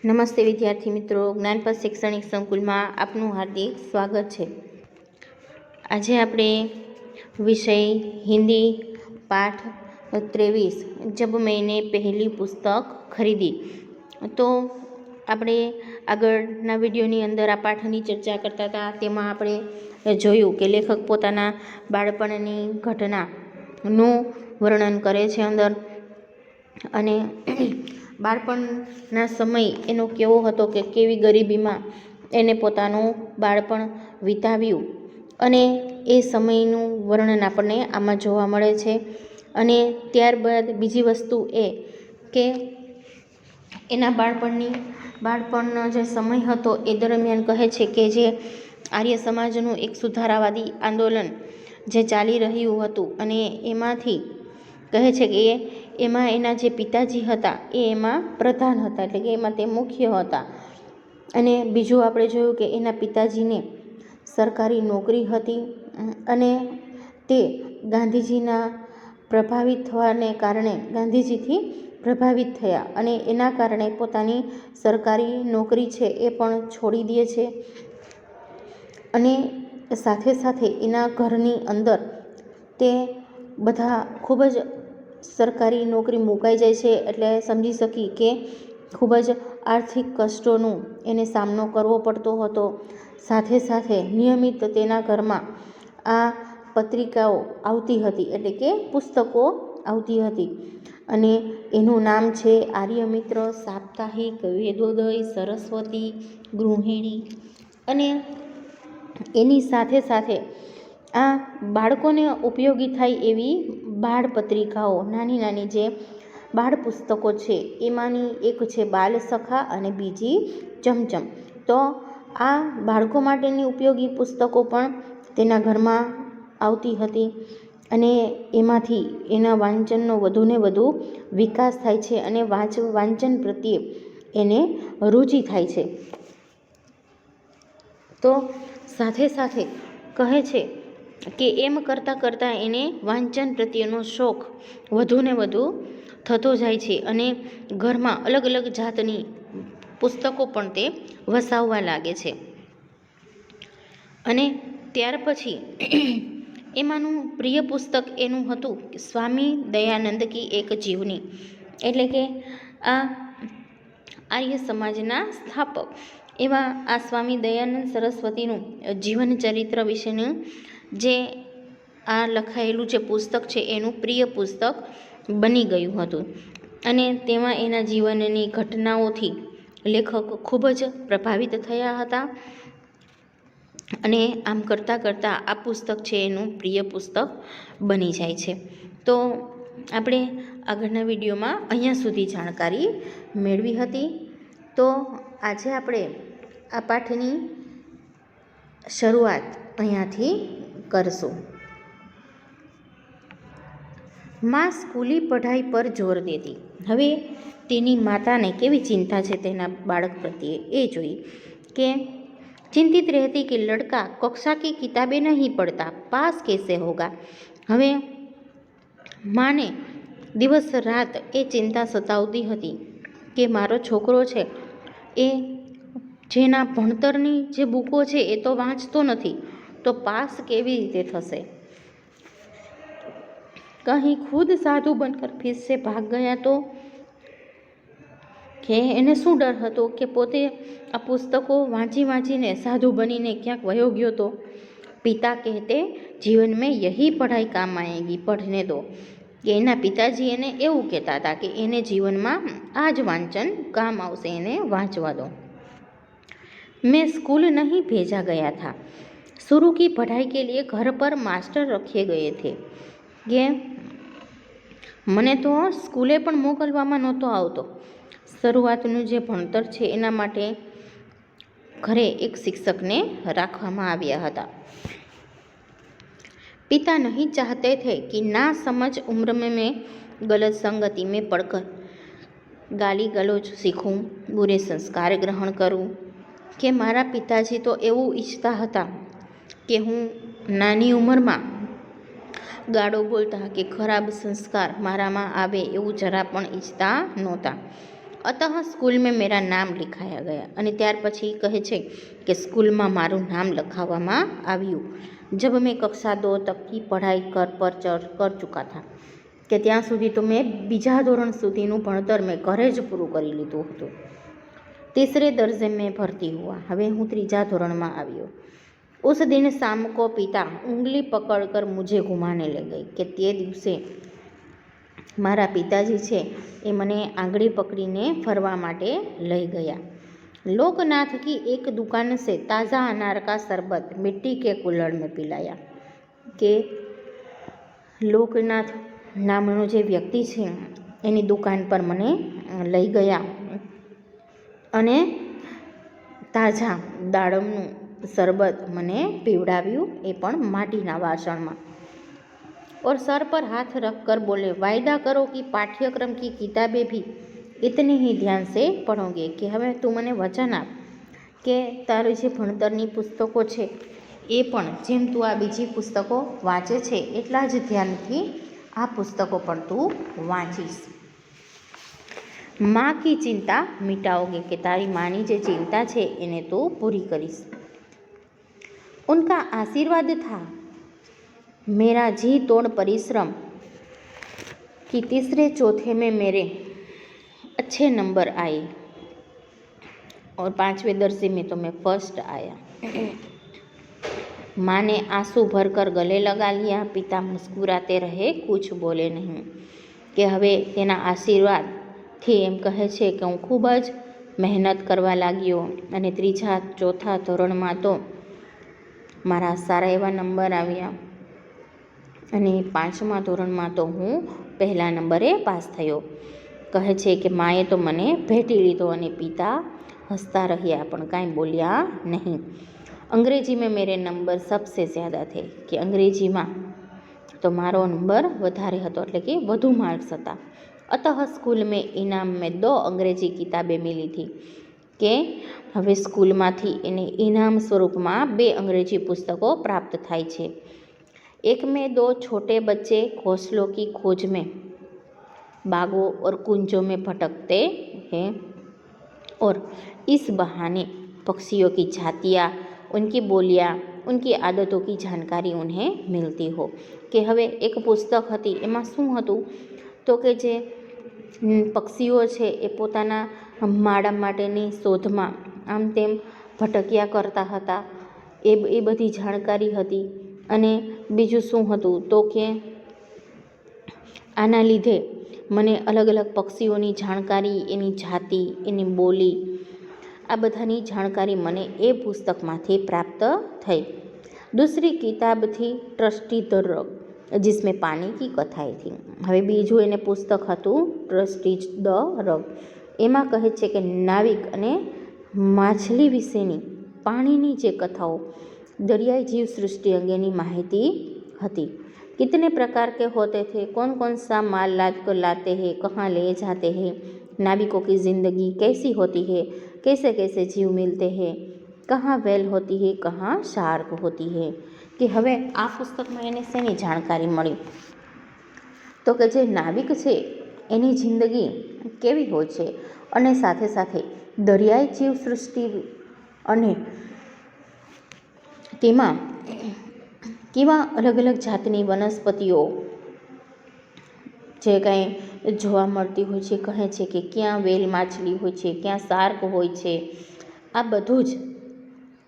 નમસ્તે વિદ્યાર્થી મિત્રો, જ્ઞાનપથ શૈક્ષણિક સંકુલમાં આપનું હાર્દિક સ્વાગત છે। આજે આપણે વિષય હિન્દી પાઠ 23 જબ મેને પહેલી પુસ્તક ખરીદી। તો આપણે આગળના વિડીયોની અંદર આ પાઠની ચર્ચા કરતા હતા, તેમાં આપણે જોયું કે લેખક પોતાના બાળપણની ઘટનાનું વર્ણન કરે છે અંદર, અને બાળપણના સમય એનો કેવો હતો કે કેવી ગરીબીમાં એને પોતાનું બાળપણ વિતાવ્યું, અને એ સમયનું વર્ણન આપણને આમાં જોવા મળે છે। અને ત્યારબાદ બીજી વસ્તુ એ કે એના બાળપણનો જે સમય હતો એ દરમિયાન કહે છે કે જે આર્ય સમાજનું એક સુધારાવાદી આંદોલન જે ચાલી રહ્યું હતું, અને એમાંથી કહે છે કે એમાં એના જે પિતાજી હતા એ એમાં પ્રધાન હતા, એટલે કે એમાં તે મુખ્ય હતા। અને બીજું આપણે જોયું કે એના પિતાજીને સરકારી નોકરી હતી, અને તે ગાંધીજીના પ્રભાવિત થવાને કારણે ગાંધીજીથી પ્રભાવિત થયા, અને એના કારણે પોતાની સરકારી નોકરી છે એ પણ છોડી દે છે। અને સાથે સાથે એના ઘરની અંદર તે બધા ખૂબ જ સરકારી નોકરી મુકાઈ જાય છે, એટલે સમજી શકી કે ખૂબ જ આર્થિક કષ્ટોનું એને સામનો કરવો પડતો હતો। સાથે સાથે નિયમિત તેના ઘરમાં આ પત્રિકાઓ આવતી હતી, એટલે કે પુસ્તકો આવતી હતી, અને એનું નામ છે આર્યમિત્ર, સાપ્તાહિક, વેદોદય, સરસ્વતી, ગૃહિણી। અને એની સાથે સાથે આ બાળકોને ઉપયોગી થાય એવી બાળ પત્રિકાઓ, નાની નાની જે બાળ પુસ્તકો છે એમાંની એક છે બાલસખા અને બીજી ચમચમ। તો આ બાળકો માટેની ઉપયોગી પુસ્તકો પણ તેના ઘરમાં આવતી હતી, અને એમાંથી એના વાંચનનો વધુને વધુ વિકાસ થાય છે, અને વાંચન પ્રત્યે એને રુચિ થાય છે। તો સાથે સાથે કહે છે કે એમ કરતાં કરતાં એને વાંચન પ્રત્યેનો શોખ વધુને વધુ થતો જાય છે, અને ઘરમાં અલગ અલગ જાતની પુસ્તકો પણ તે વસાવવા લાગે છે। અને ત્યાર પછી એમાંનું પ્રિય પુસ્તક એનું હતું સ્વામી દયાનંદ કી એક જીવની, એટલે કે આ આર્ય સમાજના સ્થાપક એવા આ સ્વામી દયાનંદ સરસ્વતીનું જીવન ચરિત્ર વિશેનું જે આ લખાયેલું જે પુસ્તક છે એનું પ્રિય પુસ્તક બની ગયું હતું, અને તેમાં એના જીવનની ઘટનાઓથી લેખક ખૂબ જ પ્રભાવિત થયા હતા, અને આમ કરતાં કરતાં આ પુસ્તક છે એનું પ્રિય પુસ્તક બની જાય છે। તો આપણે આગળના વિડીયોમાં અહીંયા સુધી જાણકારી મેળવી હતી। તો આજે આપણે આ પાઠની શરૂઆત અહીંયાથી કરશું। માં સ્કૂલી પઢાઈ પર જોર દેતી। હવે તેની માતાને કેવી ચિંતા છે તેના બાળક પ્રત્યે એ જોઈ કે ચિંતિત રહેતી કે લડકા કક્ષા કી કિતાબેं નહીં પડતા, પાસ कैसे होगा। હવે માને દિવસ રાત એ ચિંતા સતાવતી હતી કે મારો છોકરો છે એ જેના ભણતરની જે બુકો છે એ તો વાંચતો નથી, તો પાસ કેવી રીતે થશે। કहीं ખુદ સાધુ બનકર ફિર સે ભાગ ગયા તો, કે એને શું ડર હતો કે પોતે આ પુસ્તકો વાંચી વાંચીને સાધુ બનીને ક્યાંક વયો ગયો તો। પિતા કહેતે જીવન મેં યહી પઢાઈ કામ આएगी, પઢને દો। કે એના પિતાજી એને એવું કહેતા હતા કે એને જીવનમાં આ જ વાંચન કામ આવશે, એને વાંચવા દો। મેં સ્કૂલ નહીં भेजा गया था, शुरू की पढ़ाई के लिए घर पर मास्टर रखे गए थे। કે મને તો સ્કૂલે પણ મોકલવામાં નહોતો આવતો, શરૂઆતનું જે ભણતર છે એના માટે ઘરે એક શિક્ષકને રાખવામાં આવ્યા હતા। पिता नहीं चाहते थे कि ना समझ उम्र में मैं गलत संगति में पड़कर गाली गलौज सीखूं, बुरे संस्कार ग्रहण करूं। કે મારા પિતાજી તો એવું ઈચ્છતા હતા કે હું નાની ઉંમરમાં ગાળો બોલતા કે ખરાબ સંસ્કાર મારામાં આવે એવું જરા પણ ઈચ્છતા નહોતા। अतः स्कूल में मेरा नाम लिखाया गया અને ત્યાર પછી કહે છે કે સ્કૂલમાં મારું નામ લખાવવામાં આવ્યું. જબ મેં કક્ષા 2 તક કી પઢાઈ કર ચુકા થા કે ત્યાં સુધી તો મેં બીજા ધોરણ સુધીનું ભણતર મેં ઘરે જ પૂરું કરી લીધું હતું. तीसरे दर्जे में भर्ती हुआ. હવે હું ત્રીજા ધોરણમાં આવ્યો. उस दिन शाम को पिता उंगली पकड़कर मुझे घुमाने ले गई કે તે દિવસે મારા પિતાજી છે એ મને આંગળી પકડીને ફરવા માટે લઈ ગયા. लोकनाथ की एक दुकान से ताज़ा अनार का शरबत मिट्टी के कुल्हड़ में पिलाया કે લોકનાથ નામનો જે વ્યક્તિ છે એની દુકાન પર મને લઈ ગયા અને તાજા દાડમનું શરબત મને પીવડાવ્યું, એ પણ માટીના વાસણમાં. और सर पर हाथ रख कर बोले, वायदा करो कि पाठ्यक्रम की किताबें भी इतने ही ध्यान से पढ़ोगे કે હવે તું મને વચન આપ કે તારી જે ભણતરની પુસ્તકો છે એ પણ જેમ તું આ બીજી પુસ્તકો વાંચે છે એટલા જ ધ્યાનથી આ પુસ્તકો પણ તું વાંચીશ. माँ की चिंता मिटाओगे કે તારી માની જે ચિંતા છે એને તું પૂરી કરીશ. उनका आशीर्वाद था मेरा जी तोड़ परिश्रम कि तीसरे चौथे में मेरे अच्छे नंबर आए और 5वें दर्जे में तो मैं फर्स्ट आया. माँ ने आंसू भरकर गले लगा लिया. पिता मुस्कुराते रहे, कुछ बोले नहीं. કે હવે તેના આશીર્વાદથી એમ કહે છે કે હું ખૂબ જ મહેનત કરવા લાગ્યો અને ત્રીજા ચોથા ધોરણમાં તો મારા સારા એવા નંબર આવ્યા અને 5મા ધોરણમાં તો હું પહેલા નંબરે પાસ થયો. કહે છે કે માએ તો મને ભેટી લીધો અને પિતા હસતા રહ્યા પણ કાંઈ બોલ્યા નહીં. અંગ્રેજી મેં મેરે નંબર સબસે જ્યાદા થે કે અંગ્રેજીમાં તો મારો નંબર વધારે હતો એટલે કે વધુ માર્ક્સ હતા. અતઃ સ્કૂલ મેં ઇનામ મેં 2 અંગ્રેજી કિતાબે મિલી હતી કે હવે સ્કૂલમાંથી એને ઇનામ સ્વરૂપમાં 2 અંગ્રેજી પુસ્તકો પ્રાપ્ત થાય છે. एक में 2 छोटे बच्चे घोंसलों की खोज में बागों और कुंजों में भटकते हैं और इस बहाने पक्षियों की जातियाँ, उनकी बोलियाँ, उनकी आदतों की जानकारी उन्हें मिलती हो. કે હવે એક પુસ્તક હતી એમાં શું હતું તો કે જે પક્ષીઓ છે એ પોતાના માળા માટેની શોધમાં આમ તેમ ભટક્યા કરતા હતા, એ બધી જાણકારી હતી. અને બીજું શું હતું તો કે આના લીધે મને અલગ અલગ પક્ષીઓની જાણકારી, એની જાતિ, એની બોલી, આ બધાની જાણકારી મને એ પુસ્તકમાંથી પ્રાપ્ત થઈ. दूसरी किताब थी ट्रस्टी द रग जिसमें पानी की कथाएँ थी. હવે બીજું એને પુસ્તક હતું ટ્રસ્ટી ધ રગ. એમાં કહે છે કે નાવિક અને માછલી વિશેની પાણીની જે કથાઓ, दरियाई जीव सृष्टि अंगेनी माहिती हती. कितने प्रकार के होते थे, कौन कौन सा माल लाद कर लाते हैं, कहाँ ले जाते हैं, नाविकों की ज़िंदगी कैसी होती है, कैसे कैसे जीव मिलते हैं, कहाँ वेल होती है, कहाँ शार्क होती है. કે હવે આ પુસ્તકમાં એને શેની જાણકારી મળી તો કે જે નાવિક છે એની જિંદગી કેવી હોય છે અને સાથે સાથે દરિયાઈ જીવ સૃષ્ટિ અને તેમાં કેવા અલગ અલગ જાતની વનસ્પતિઓ જે કાંઈ જોવા મળતી હોય છે. કહે છે કે ક્યાં વેલ માછલી હોય છે, ક્યાં શાર્ક હોય છે, આ બધું જ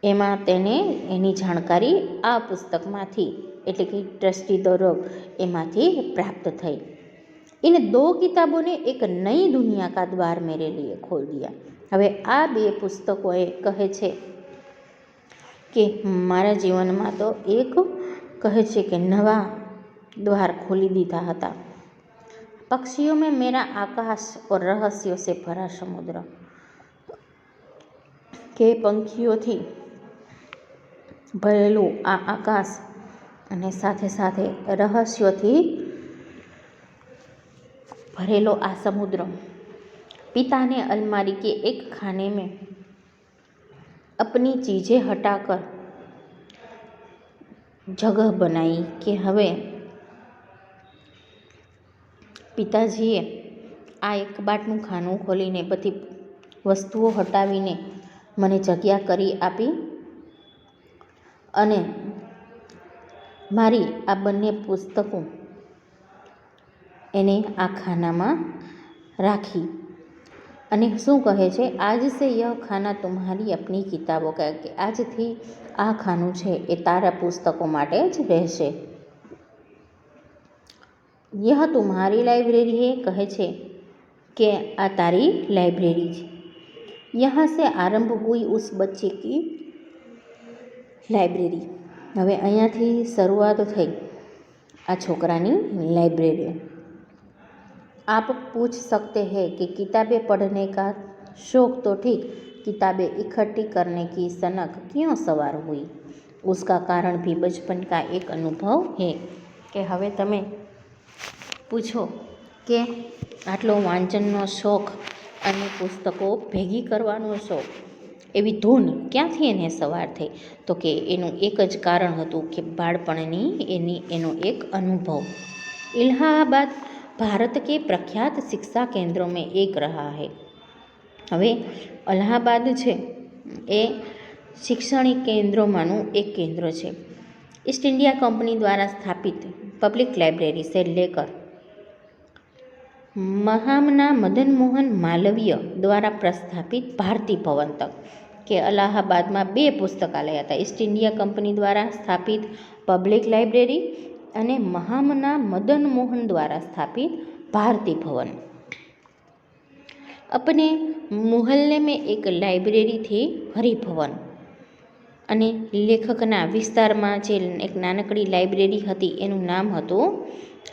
એમાં તેને એની જાણકારી આ પુસ્તકમાંથી એટલે કે ટ્રસ્ટી ધ રગ એમાંથી પ્રાપ્ત થઈ. इन 2 किताबों ने एक नई दुनिया का द्वार मेरे लिए खोल दिया. હવે આ 2 પુસ્તકોએ કહે છે કે મારા જીવનમાં તો એક કહે છે કે નવા દ્વાર ખોલી દીધા હતા. પક્ષીઓ મેં મેરા આકાશ ઓર રહસ્યો સે ભરા સમુદ્ર કે પંખીઓથી ભરેલું આ આકાશ અને સાથે સાથે રહસ્યોથી भरेलो आ समुद्र. पिता ने अलमारी के एक खाने में अपनी चीज़ें हटाकर जगह बनाई कि हवे पिताजीए આ એક કબાટનું ખાનું ખોલીને બધી વસ્તુઓ હટાવીને મને જગ્યા કરી આપી અને મારી આ બંને પુસ્તકો એને આ ખાનામાં રાખી અને શું કહે છે, આજ સે યહ ખાના તુમ્હારી અપની કિતાબો કહે કે આજથી આ ખાનું છે એ તારા પુસ્તકો માટે જ રહેશે. યહ તુમ્હારી લાઇબ્રેરી હે કહે છે કે આ તારી લાઇબ્રેરી છે. યહાં સે આરંભ હુઈ ઉસ બચ્ચે કી લાઇબ્રેરી. હવે અહીંયાથી શરૂઆત થઈ આ છોકરાની લાइब्रेरी. आप पूछ सकते हैं कि किताबें पढ़ने का शौक़ तो ठीक, किताबें इकट्ठी करने की सनक क्यों सवार हुई? उसका कारण भी बचपन का एक अनुभव है. કે હવે તમે પૂછો કે આટલો વાંચનનો શોખ અને પુસ્તકો ભેગી કરવાનો શોખ, એવી ધૂન ક્યાંથી એને સવાર થઈ? તો કે એનું એક જ કારણ હતું કે બાળપણની એનો એક અનુભવ. इलाहाबाद भारत के प्रख्यात शिक्षा केंद्रों में एक रहा है. હવે અલ્હાબાદ છે એ શૈક્ષણિક કેન્દ્રોમાંનું એક કેન્દ્ર છે. ईस्ट इंडिया कंपनी द्वारा स्थापित पब्लिक लाइब्रेरी से लेकर महामना मदन मोहन मालवीय द्वारा प्रस्थापित भारती भवन तक. કે અલ્હાબાદમાં 2 પુસ્તકાલય હતા. ઈસ્ટ ઇન્ડિયા કંપની દ્વારા સ્થાપિત પબ્લિક લાઇબ્રેરી અને મહામના મદન મોહન દ્વારા સ્થાપિત ભારતી ભવન. अपने मोहल्ले में एक लाइब्रेरी थी હરિભવન. અને લેખકના વિસ્તારમાં જે એક નાનકડી લાઇબ્રેરી હતી એનું નામ હતું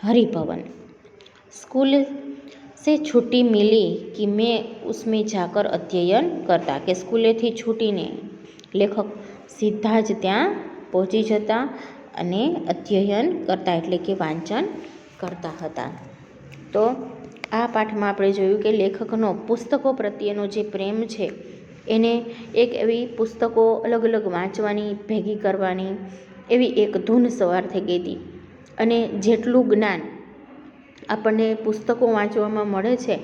હરિભવન. स्कूल से छुट्टी मिली कि मैं उसमें जाकर अध्ययन करता. કે સ્કૂલેથી છૂટીને લેખક સીધા જ ત્યાં પહોંચી જતા અને અધ્યયન કરતા એટલે કે વાંચન કરતા હતા. તો આ પાઠમાં આપણે જોયું કે લેખકનો પુસ્તકો પ્રત્યેનો જે પ્રેમ છે એને એક એવી પુસ્તકો અલગ અલગ વાંચવાની, ભેગી કરવાની એવી એક ધૂન સવાર થઈ ગઈ હતી. અને જેટલું જ્ઞાન આપણને પુસ્તકો વાંચવામાં મળે છે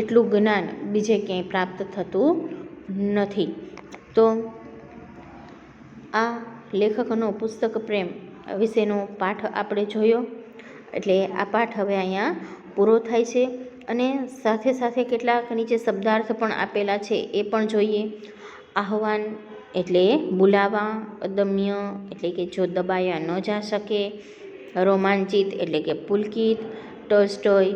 એટલું જ્ઞાન બીજે ક્યાંય પ્રાપ્ત થતું નથી. તો આ લેખકનો પુસ્તક પ્રેમ વિશેનો પાઠ આપણે જોયો. એટલે આ પાઠ હવે અહીંયા પૂરો થાય છે. અને સાથે સાથે કેટલાક નીચે શબ્દાર્થ પણ આપેલા છે એ પણ જોઈએ. આહવાન એટલે બોલાવા, અદમ્ય એટલે કે જો દબાયા ન જા શકે, રોમાંચિત એટલે કે પુલકિત, ટોલ્સ્ટોય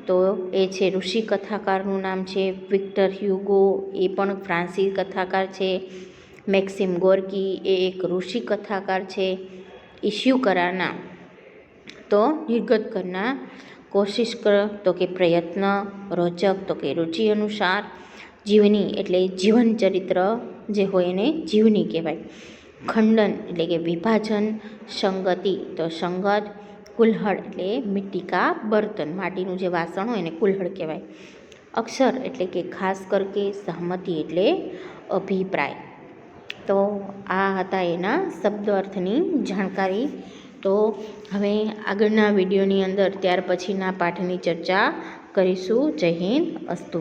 તો એ છે ઋષિ કથાકારનું નામ છે. વિક્ટર હ્યુગો એ પણ ફ્રાન્સીસ કથાકાર છે. મેક્સિમ ગોર્કી એ એક ઋષિ કથાકાર છે. ઇસ્યુ કરાના તો નિર્ગત કરના, કોશિશ કર તો કે પ્રયત્ન, રોચક તો કે રુચિ અનુસાર, જીવની એટલે જીવન ચરિત્ર જે હોય એને જીવની કહેવાય. ખંડન એટલે કે વિભાજન, સંગતિ તો સંગત, કુલ્હડ એટલે મિટ્ટી કા બર્તન માટીનું જે વાસણ હોય એને કુલ્હડ કહેવાય. અક્ષર એટલે કે ખાસ કરકે, સહમતિ એટલે અભિપ્રાય. તો આ હતા એના શબ્દ અર્થની જાણકારી. તો હવે આગળના વિડીયોની અંદર ત્યાર પછીના પાઠની ચર્ચા કરીશું. જય હિન્દ, અસ્તુ.